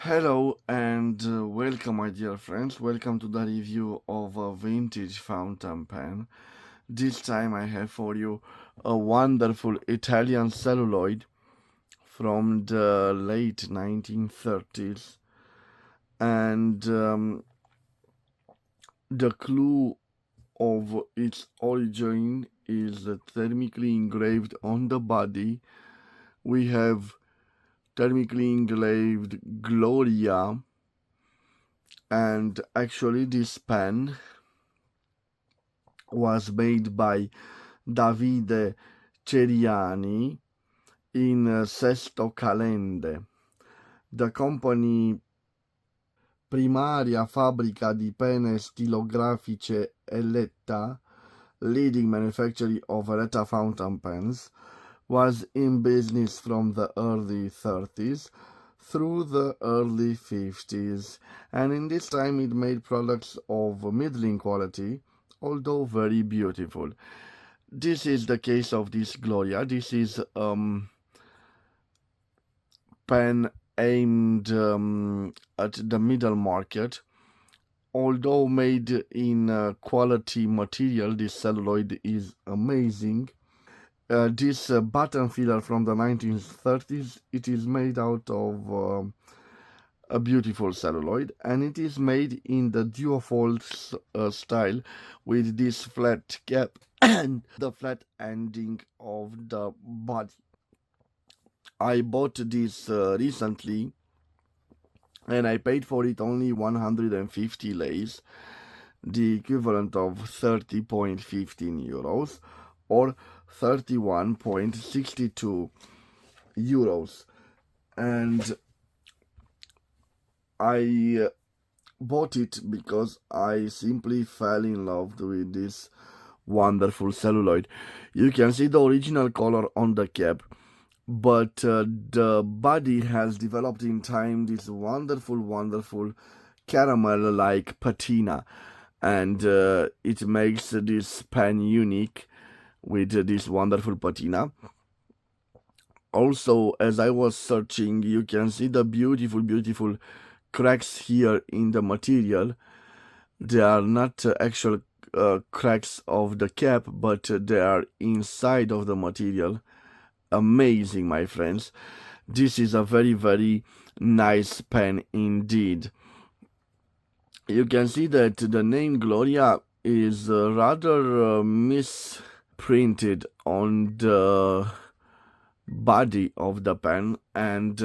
Hello and welcome, my dear friends. Welcome to the review of a vintage fountain pen. This time I have for you a wonderful Italian celluloid from the late 1930s. And the clue of its origin is thermically engraved on the body. We have thermically engraved GLORIA, and actually this pen was made by Davide Ceriani in Sesto Calende. The company primaria fabbrica di penne stilografiche Eletta, leading manufacturer of Eletta fountain pens, was in business from the early 30s through the early 50s, and in this time it made products of middling quality, although very beautiful. This is the case of this GLORIA. This is pen aimed at the middle market. Although made in quality material, this celluloid is amazing. This button filler from the 1930s, it is made out of a beautiful celluloid, and it is made in the duofold style with this flat cap and the flat ending of the body. I bought this recently and I paid for it only 150 leis, the equivalent of 30.15 euros or 31.62 euros. And I bought it because I simply fell in love with this wonderful celluloid. You can see the original color on the cap, but the body has developed in time this wonderful caramel like patina, and it makes this pen unique with this wonderful patina. Also, as I was searching, you can see the beautiful cracks here in the material. They are not actual cracks of the cap, but they are inside of the material. Amazing, my friends. This is a very nice pen indeed. You can see that the name GLORIA is rather misprinted on the body of the pen, and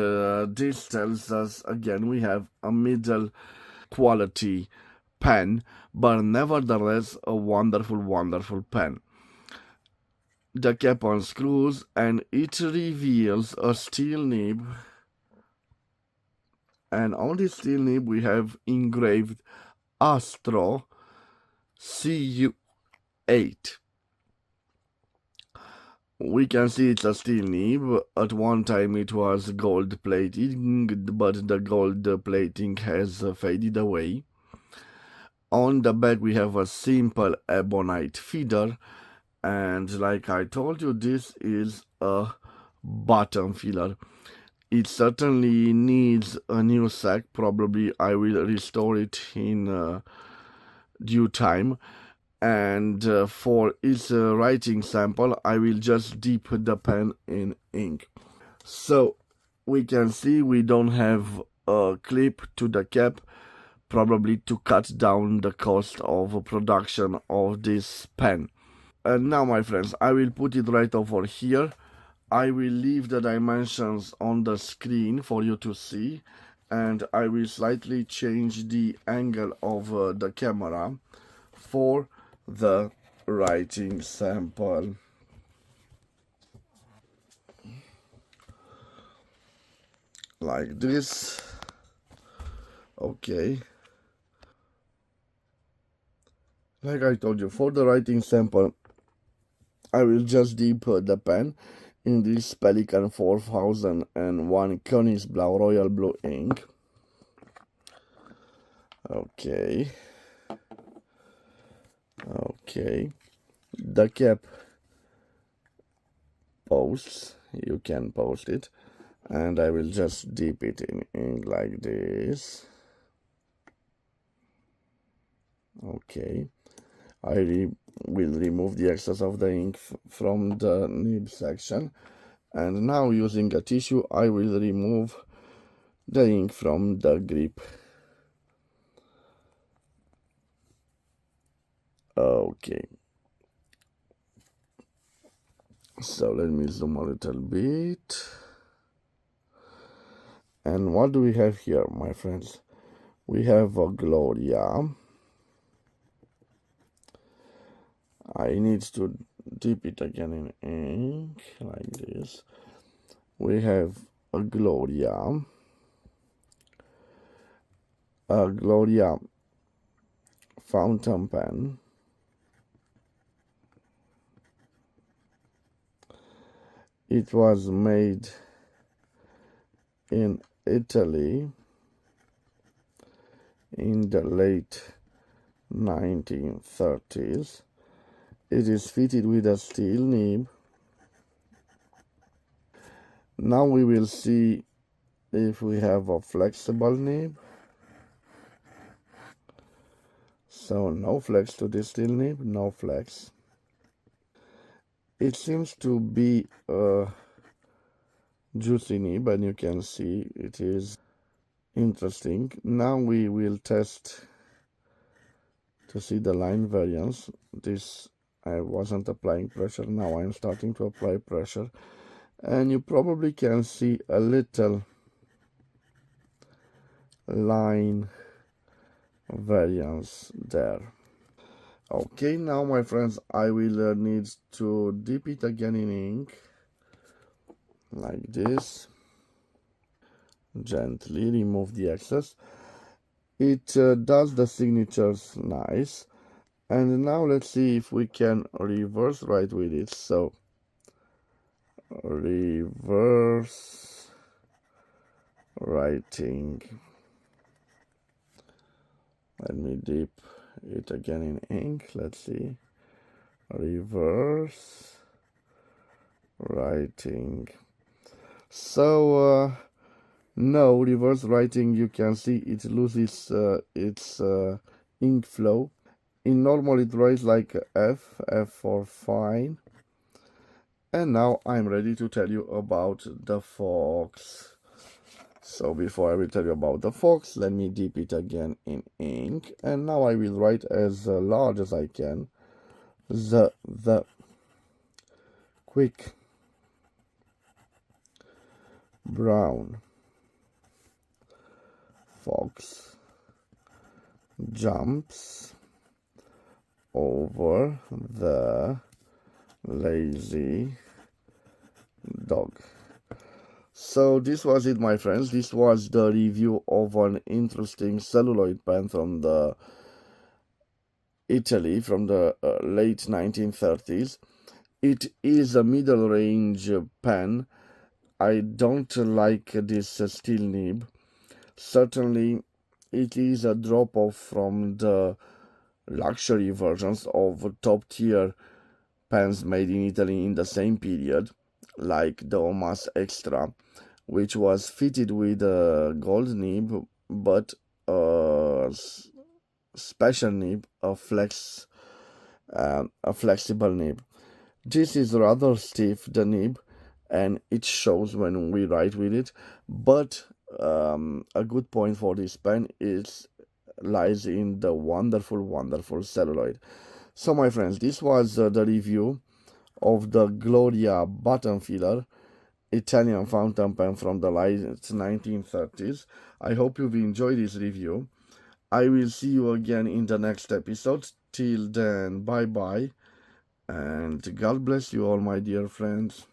this tells us again we have a middle quality pen, but nevertheless a wonderful pen. The cap unscrews and it reveals a steel nib, and on this steel nib we have engraved Astro CU8. We can see it's a steel nib. At one time it was gold plated, but the gold plating has faded away. On the back we have a simple ebonite feeder, and like I told you, this is a button filler. It certainly needs a new sack. Probably I will restore it in due time. And for its writing sample, I will just dip the pen in ink. So we can see we don't have a clip to the cap, probably to cut down the cost of production of this pen. And now, my friends, I will put it right over here. I will leave the dimensions on the screen for you to see, and I will slightly change the angle of the camera for the writing sample. Like this. Okay. Like I told you, for the writing sample, I will just dip the pen in this Pelikan 4001 Königsblau Royal Blue ink. Okay. The cap posts, you can post it, and I will just dip it in ink like this. Okay, I will remove the excess of the ink from the nib section, and now using a tissue I will remove the ink from the grip. Okay, so let me zoom a little bit. And what do we have here, my friends? We have a GLORIA. I need to dip it again in ink like this. We have a GLORIA fountain pen. It was made in Italy in the late 1930s. It is fitted with a steel nib. Now we will see if we have a flexible nib. So no flex to this steel nib, no flex. It seems to be a juicy nib, and you can see it is interesting. Now we will test to see the line variance. This I wasn't applying pressure, now I'm starting to apply pressure, and you probably can see a little line variance there. Okay, now my friends, I will need to dip it again in ink like this. Gently remove the excess. It does the signatures nice. And now let's see if we can reverse write with it. So reverse writing. Let me dip it again in ink. Let's see. Reverse writing. So no reverse writing, you can see it loses its ink flow. In normal it writes like F for fine. And now I'm ready to tell you about the fox. So before I will tell you about the fox, let me dip it again in ink, and now I will write as large as I can the quick brown fox jumps over the lazy dog. So this was it, my friends. This was the review of an interesting celluloid pen from the Italy from the late 1930s. It is a middle range pen. I don't like this steel nib. Certainly it is a drop off from the luxury versions of top tier pens made in Italy in the same period, like the Omas Extra, which was fitted with a gold nib, but a special nib, a flexible nib. This is rather stiff, the nib, and it shows when we write with it, but a good point for this pen lies in the wonderful celluloid. So my friends, this was the review of the GLORIA button filler Italian fountain pen from the late 1930s. I hope you've enjoyed this review. I will see you again in the next episode. Till then, bye bye, and God bless you all, my dear friends.